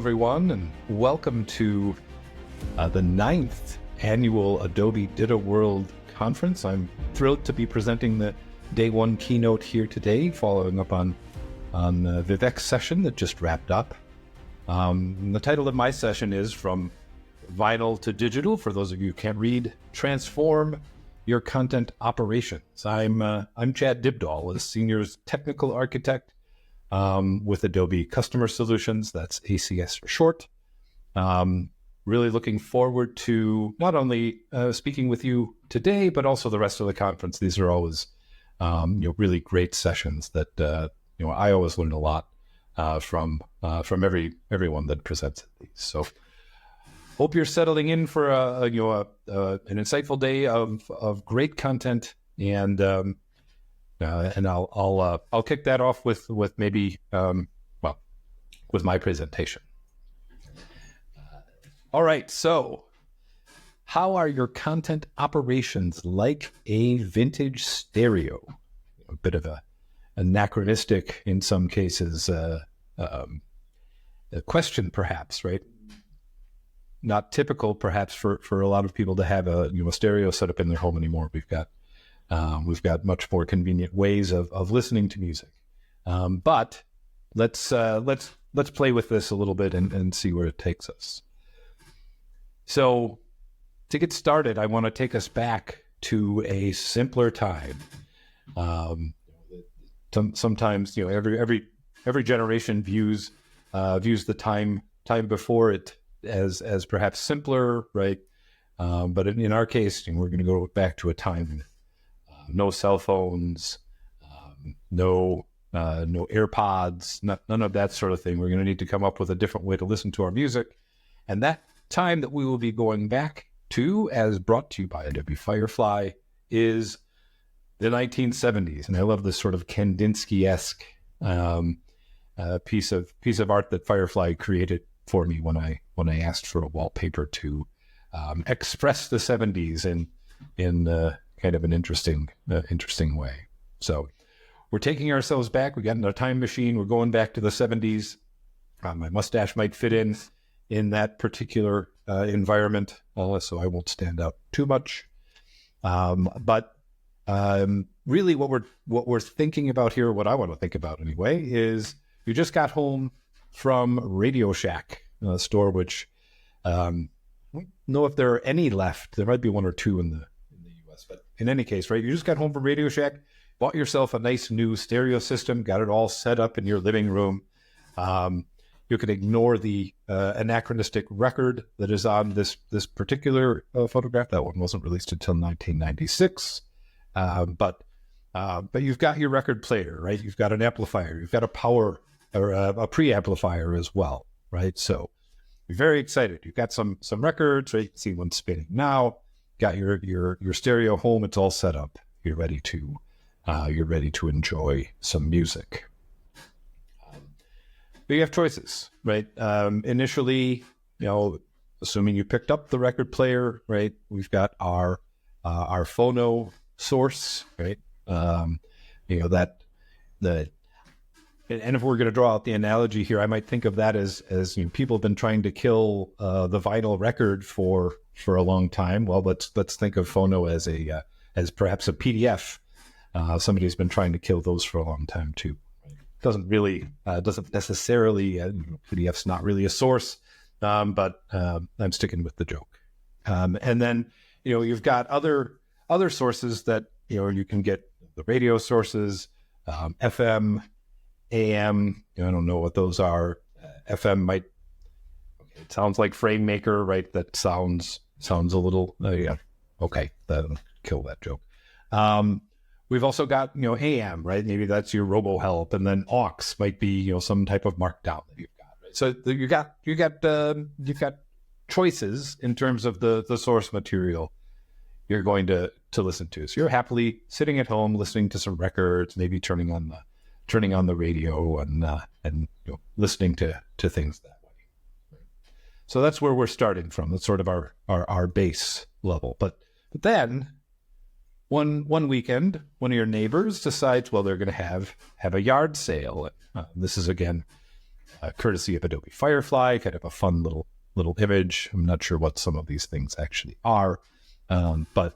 everyone, and welcome to the 9th annual Adobe DITAWORLD conference. I'm thrilled to be presenting the day one keynote here today, following up on Vivek's session that just wrapped up. The title of my session is From Vinyl to Digital. For those of you who can't read, Transform Your Content Operations. I'm Chad Dybdahl, a senior technical architect with Adobe Customer Solutions. That's ACS for short. Really looking forward to not only speaking with you today, but also the rest of the conference. These are always really great sessions that I always learn a lot from everyone that presents at these. So hope you're settling in for an insightful day of great content, and I'll kick that off with maybe with my presentation. All right, so how are your content operations like a vintage stereo? A bit of a anachronistic, in some cases, a question, perhaps, right? Not typical, perhaps, for a lot of people to have a stereo set up in their home anymore. We've got much more convenient ways of listening to music, but let's play with this a little bit and see where it takes us. So to get started, I want to take us back to a simpler time. Sometimes every generation views the time before it as perhaps simpler, right? But in our case, we're going to go back to a time no cell phones, no AirPods, none of that sort of thing. We're going to need to come up with a different way to listen to our music, and that time that we will be going back to, as brought to you by Adobe Firefly, is the 1970s. And I love this sort of Kandinsky-esque piece of art that Firefly created for me when I asked for a wallpaper to express the 70s in kind of an interesting way. So we're taking ourselves back. We got in a time machine. We're going back to the 70s. My mustache might fit in that particular environment, so I won't stand out too much. But really what we're thinking about here, what I want to think about anyway, is you just got home from Radio Shack, a store which I don't know if there are any left. There might be one or two in the US, but in any case, right? You just got home from Radio Shack, bought yourself a nice new stereo system, got it all set up in your living room. You can ignore the anachronistic record that is on this particular photograph. That one wasn't released until 1996. But you've got your record player, right? You've got an amplifier. You've got a power or a preamplifier as well, right? So you're very excited. You've got some records, right? You can see one spinning now. Got your stereo home. It's all set up. You're ready to enjoy some music. But you have choices, right? Initially, assuming you picked up the record player, right? We've got our phono source, right? And if we're going to draw out the analogy here, I might think of that as people have been trying to kill the vinyl record for a long time. Well, let's think of phono as perhaps a PDF. Somebody's been trying to kill those for a long time too. Doesn't necessarily, PDF's not really a source, but I'm sticking with the joke. And then, you've got other sources that, you can get the radio sources, FM, AM, I don't know what those are. FM it sounds like Frame Maker, right? That sounds a little, okay, that'll kill that joke. We've also got, AM, right? Maybe that's your RoboHelp, and then aux might be, some type of markdown that you've got, right? So you've got choices in terms of the source material you're going to listen to. So you're happily sitting at home listening to some records, maybe turning on the radio and listening to things that way. So that's where we're starting from. That's sort of our base level. But then one weekend, one of your neighbors decides, well, they're going to have a yard sale. This is, again, courtesy of Adobe Firefly, kind of a fun little image. I'm not sure what some of these things actually are, but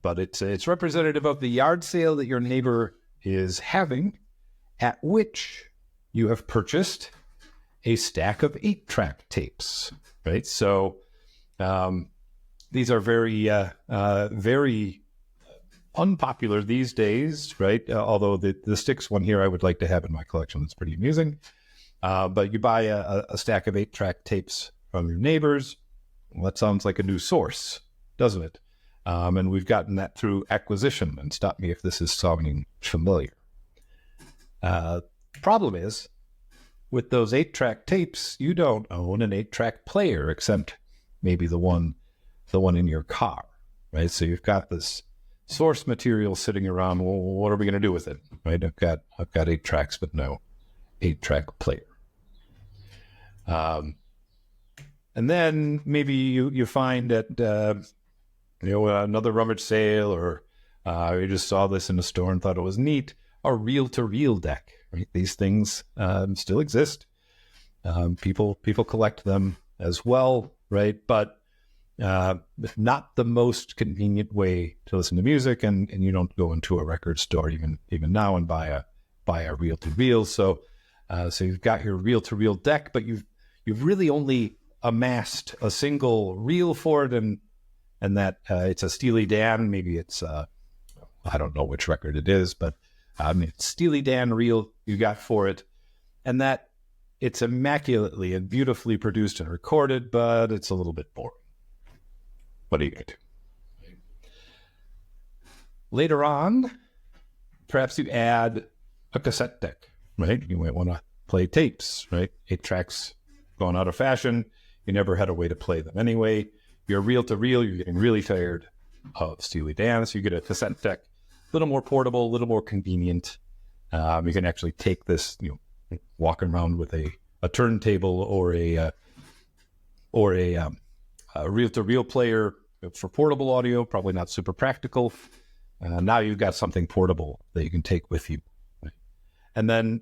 it's representative of the yard sale that your neighbor is having, at which you have purchased a stack of 8-track tapes, right? So these are very unpopular these days, right? Although the Styx one here I would like to have in my collection. It's pretty amusing. But you buy a stack of 8-track tapes from your neighbors. Well, that sounds like a new source, doesn't it? And we've gotten that through acquisition, and stop me if this is sounding familiar. Problem is, with those 8-track tapes, you don't own an 8-track player, except maybe the one in your car, right? So you've got this source material sitting around. Well, what are we going to do with it, right? I've got 8 tracks, but no 8-track player. And then maybe you find that another rummage sale, or you just saw this in a store and thought it was neat, a reel-to-reel deck, right? These things still exist. People collect them as well, right? But not the most convenient way to listen to music, and you don't go into a record store even now and buy a reel-to-reel. So you've got your reel-to-reel deck, but you've really only amassed a single reel for it, and that it's a Steely Dan. Maybe it's I don't know which record it is, but it's Steely Dan reel you got for it, and that it's immaculately and beautifully produced and recorded, but it's a little bit boring. What are you going to do? Later on, perhaps you add a cassette deck, right? You might want to play tapes, right? 8 tracks going out of fashion. You never had a way to play them anyway. You're reel-to-reel. You're getting really tired of Steely Dan, so you get a cassette deck, a little more portable, a little more convenient. You can actually take this, walk around with a turntable or a reel-to-reel player for portable audio. Probably not super practical. Now you've got something portable that you can take with you. Right? And then,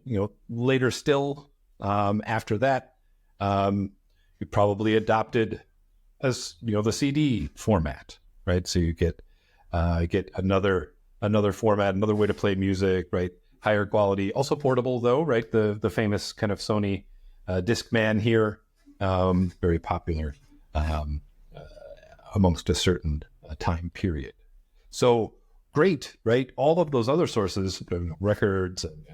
later still, after that, you probably adopted as the CD format, right? So you get another format, another way to play music, right? Higher quality, also portable though, right? The famous kind of Sony Discman here, very popular amongst a certain time period. So great, right? All of those other sources, records and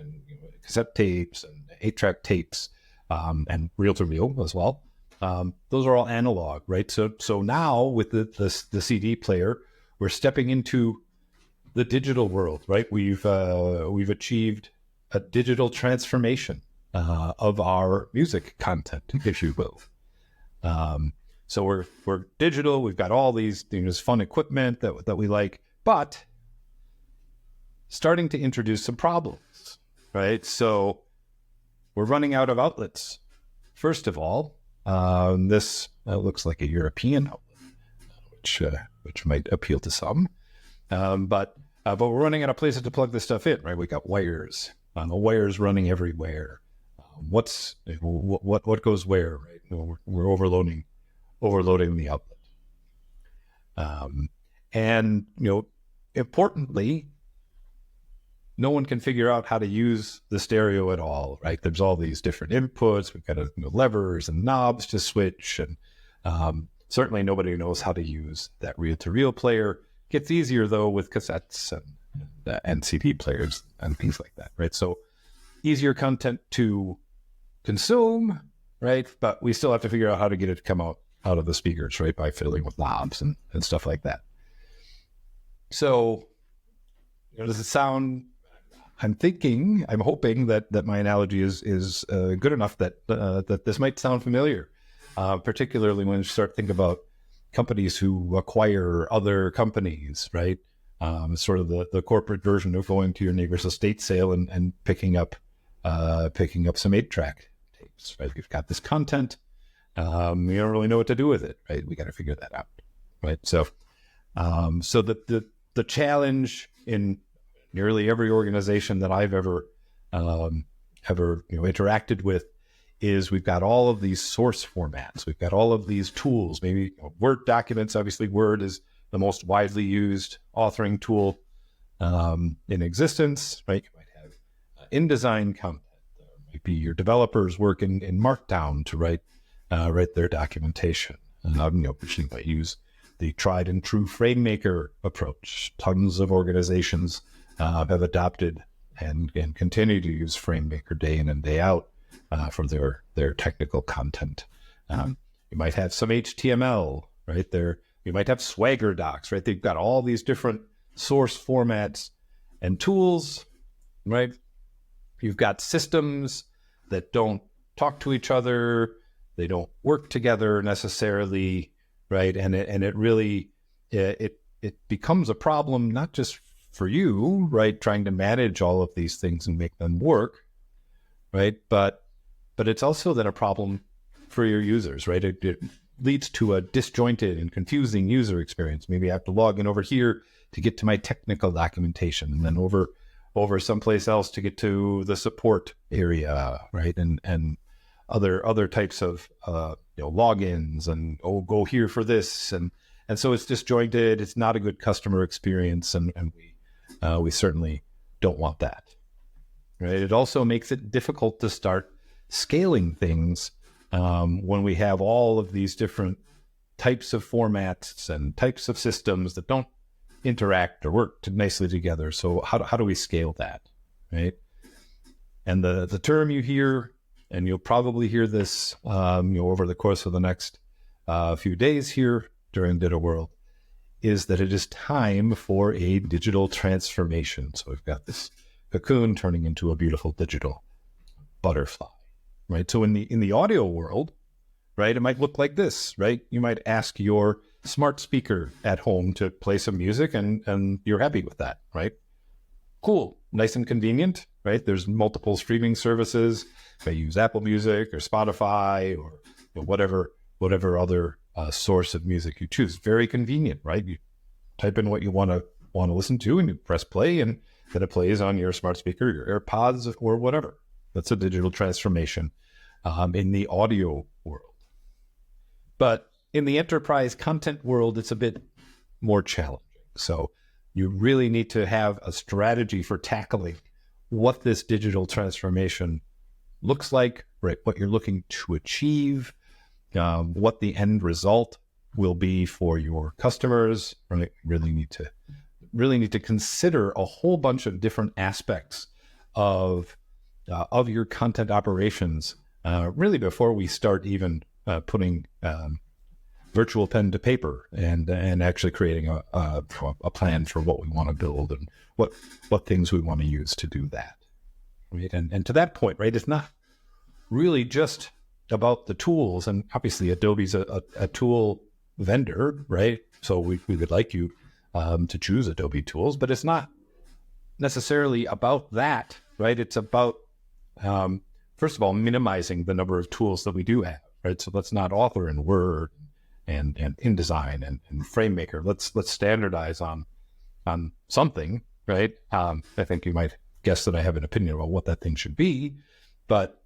cassette tapes and 8-track tapes, and reel-to-reel as well. Those are all analog, right? So now with the CD player, we're stepping into the digital world, right? We've achieved a digital transformation of our music content, if you will. So we're digital. We've got all these fun equipment that we like, but starting to introduce some problems, right? So we're running out of outlets. First of all, this looks like a European outlet, which might appeal to some. But we're running out of places to plug this stuff in, right? We got wires, the wires running everywhere. What goes where, right? We're overloading the outlet. And importantly, no one can figure out how to use the stereo at all, right? There's all these different inputs. We've got levers and knobs to switch, and certainly nobody knows how to use that reel-to-reel player. Gets easier though with cassettes and CD players and things like that, right? So easier content to consume, right? But we still have to figure out how to get it to come out of the speakers, right? By fiddling with knobs and stuff like that. So does it sound? I'm hoping that my analogy is good enough that this might sound familiar, particularly when you start thinking about companies who acquire other companies, right? Sort of the corporate version of going to your neighbor's estate sale and picking up some 8-track tapes, right? We've got this content, we don't really know what to do with it, right? We got to figure that out, right? So the challenge in nearly every organization that I've ever interacted with is we've got all of these source formats. We've got all of these tools, maybe Word documents. Obviously, Word is the most widely used authoring tool in existence, right? You might have InDesign content. Might be your developers work in Markdown to write their documentation. You might use the tried and true FrameMaker approach. Tons of organizations have adopted and continue to use FrameMaker day in and day out for their technical content. You might have some HTML, right there. You might have Swagger docs, right? They've got all these different source formats and tools, right? You've got systems that don't talk to each other. They don't work together necessarily, right? And it really, it becomes a problem, not just for you, right? Trying to manage all of these things and make them work, right? But it's also then a problem for your users, right? It leads to a disjointed and confusing user experience. Maybe I have to log in over here to get to my technical documentation, and then over someplace else to get to the support area, right? And other types of logins, and go here for this, and so it's disjointed. It's not a good customer experience, and we certainly don't want that, right? It also makes it difficult to start scaling things when we have all of these different types of formats and types of systems that don't interact or work nicely together. So how do we scale that, right? And the term you hear, and you'll probably hear this over the course of the next few days here during DITAWorld, is that it is time for a digital transformation. So we've got this cocoon turning into a beautiful digital butterfly, right? So in the audio world, right, it might look like this, right? You might ask your smart speaker at home to play some music, and you're happy with that, right? Cool, nice and convenient, right? There's multiple streaming services. They use Apple Music or Spotify or whatever other source of music you choose. Very convenient, right? You type in what you want to listen to, and you press play, and then it plays on your smart speaker, your AirPods, or whatever. That's a digital transformation in the audio world. But in the enterprise content world, it's a bit more challenging. So you really need to have a strategy for tackling what this digital transformation looks like, right? What you're looking to achieve, what the end result will be for your customers, right? Really need to consider a whole bunch of different aspects of your content operations, really before we start even putting virtual pen to paper and actually creating a plan for what we want to build and what things we want to use to do that, right? And to that point, right, it's not really just about the tools. And obviously Adobe's a tool vendor, right? So we would like you to choose Adobe tools, but it's not necessarily about that, right? It's about, first of all, minimizing the number of tools that we do have, right? So let's not author in Word and InDesign and FrameMaker. Let's standardize on something, right? I think you might guess that I have an opinion about what that thing should be, but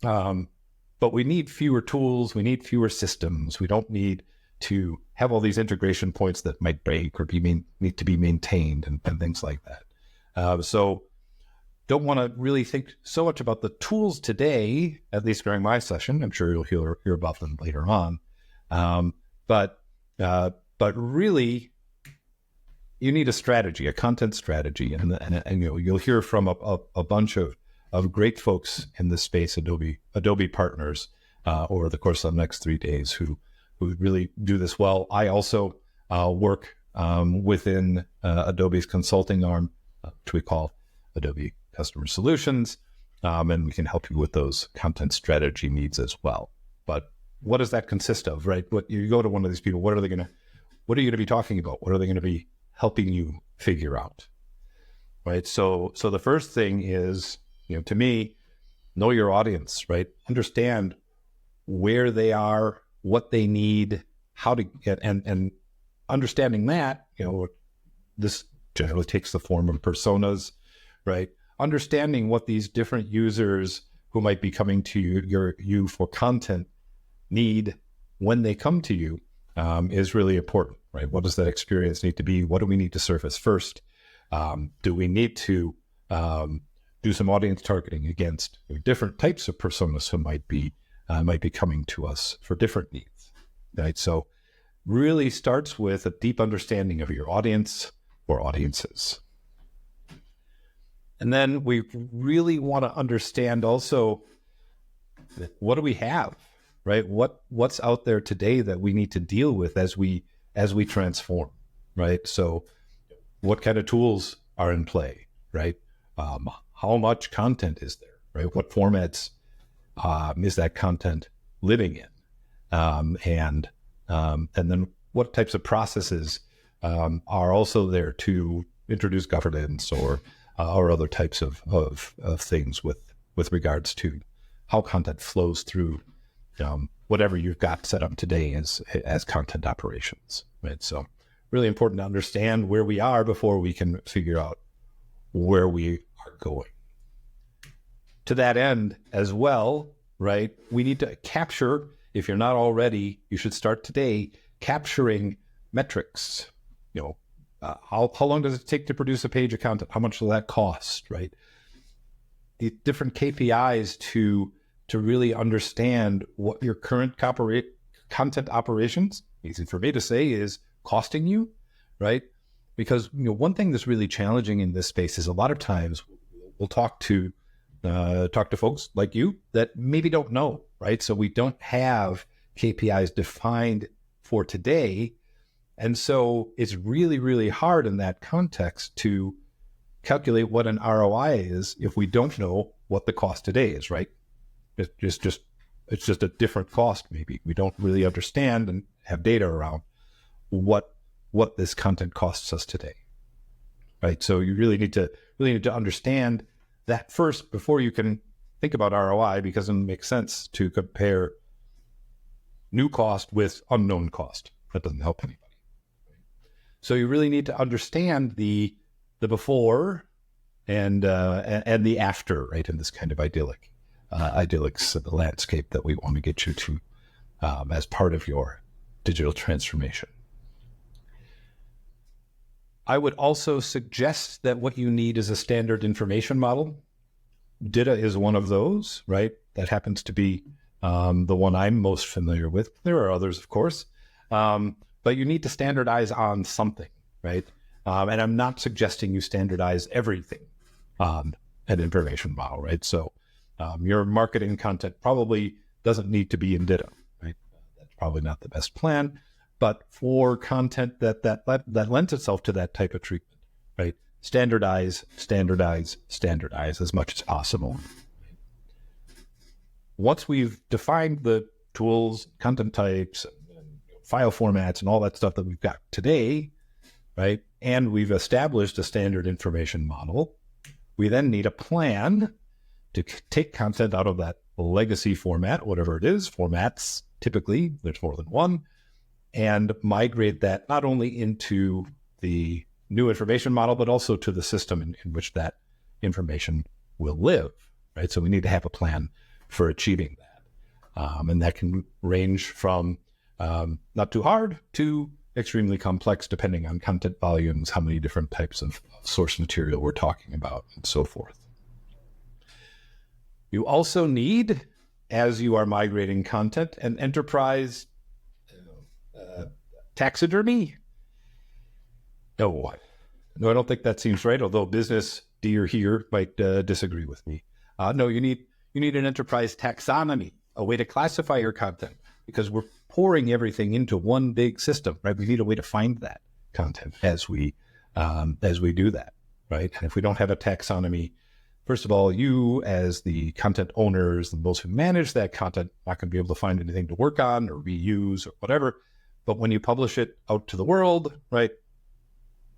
we need fewer tools. We need fewer systems. We don't need to have all these integration points that might break or need to be maintained and things like that. So don't want to really think so much about the tools today, at least during my session. I'm sure you'll hear about them later on. But really, you need a strategy, a content strategy, and you'll hear from a bunch of great folks in this space, Adobe partners, over the course of the next 3 days who really do this well. I also work within Adobe's consulting arm, which we call Adobe Customer Solutions, and we can help you with those content strategy needs as well. But what does that consist of, right? What you go to one of these people, what are you going to be talking about? What are they going to be helping you figure out, right? So the first thing is, to me, know your audience, right? Understand where they are, what they need, how to get, and understanding that, this generally takes the form of personas, right? Understanding what these different users who might be coming to you for content need when they come to you is really important, right? What does that experience need to be? What do we need to surface first? Do we need to do some audience targeting against different types of personas who might be coming to us for different needs, right? So really starts with a deep understanding of your audience or audiences. And then we really want to understand also, what do we have, right? What's out there today that we need to deal with as we transform, right? So what kind of tools are in play, right? How much content is there, right? What formats is that content living in? And then what types of processes are also there to introduce governance or other types of things with regards to how content flows through whatever you've got set up today as content operations, right? So really important to understand where we are before we can figure out where we are going. To that end as well, right, we need to capture, if you're not already, you should start today capturing metrics. How long does it take to produce a page of content? How much will that cost, right? The different KPIs to really understand what your current content operations, easy for me to say, is costing you, right? Because one thing that's really challenging in this space is a lot of times we'll talk to folks like you that maybe don't know, right? So we don't have KPIs defined for today. And so it's really, really hard in that context to calculate what an ROI is if we don't know what the cost today is, right? It's just a different cost. Maybe we don't really understand and have data around what this content costs us today, right? So you really need to understand that first before you can think about ROI, because it makes sense to compare new cost with unknown cost. That doesn't help anybody. So you really need to understand the before and the after, right? In this kind of idyllic landscape that we want to get you to as part of your digital transformation. I would also suggest that what you need is a standard information model. DITA is one of those, right? That happens to be the one I'm most familiar with. There are others, of course, but you need to standardize on something, right? And I'm not suggesting you standardize everything on an information model, right? So your marketing content probably doesn't need to be in DITA, right? That's probably not the best plan. But for content that lends itself to that type of treatment, right? Standardize as much as possible. Once we've defined the tools, content types, and file formats, and all that stuff that we've got today, right? And we've established a standard information model, we then need a plan to take content out of that legacy format, whatever it is, formats, typically, there's more than one, and migrate that not only into the new information model, but also to the system in which that information will live, right? So we need to have a plan for achieving that. And that can range from not too hard to extremely complex, depending on content volumes, how many different types of source material we're talking about, and so forth. You also need, as you are migrating content, an enterprise taxidermy. No, I don't think that seems right, although business dear here might disagree with me. No, you need an enterprise taxonomy, a way to classify your content, because we're pouring everything into one big system, right? We need a way to find that content as we do that, right? And if we don't have a taxonomy, first of all, you as the content owners, those who manage that content, not going to be able to find anything to work on or reuse or whatever. But when you publish it out to the world, right,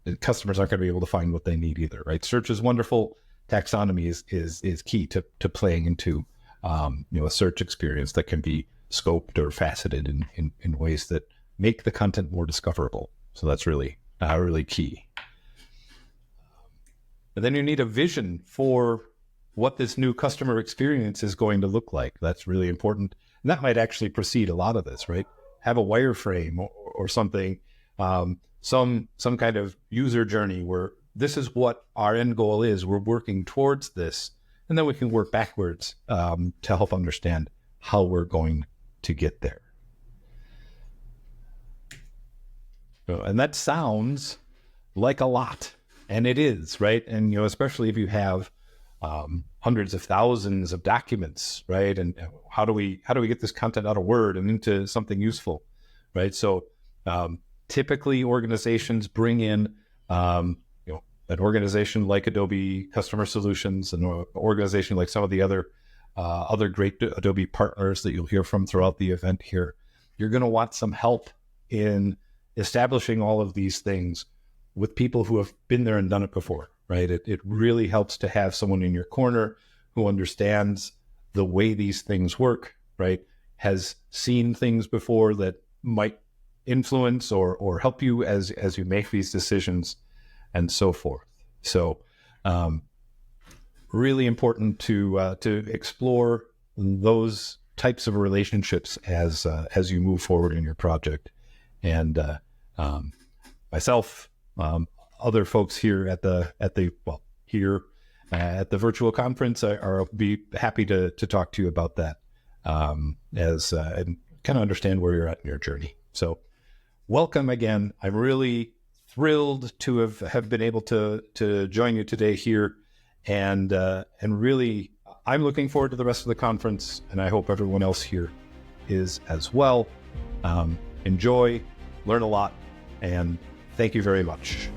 the customers aren't going to be able to find what they need either, right? Search is wonderful. Taxonomy is key to playing into a search experience that can be scoped or faceted in ways that make the content more discoverable. So that's really key. And then you need a vision for what this new customer experience is going to look like. That's really important. And that might actually precede a lot of this, right? Have a wireframe or something, some kind of user journey where this is what our end goal is. We're working towards this. And then we can work backwards to help understand how we're going to get there. And that sounds like a lot, and it is, right? And, especially if you have hundreds of thousands of documents, right? And how do we get this content out of Word and into something useful, right? So typically organizations bring in, an organization like Adobe Customer Solutions, an organization like some of the other great Adobe partners that you'll hear from throughout the event here. You're going to want some help in establishing all of these things with people who have been there and done it before, right? It really helps to have someone in your corner who understands the way these things work, right? Has seen things before that might influence or help you as you make these decisions and so forth. So really important to explore those types of relationships as you move forward in your project. And myself, other folks here at the virtual conference, I'll be happy to talk to you about that and kind of understand where you're at in your journey. So welcome again. I'm really thrilled to have been able to join you today here, and really I'm looking forward to the rest of the conference, and I hope everyone else here is as well. Enjoy, learn a lot, and thank you very much.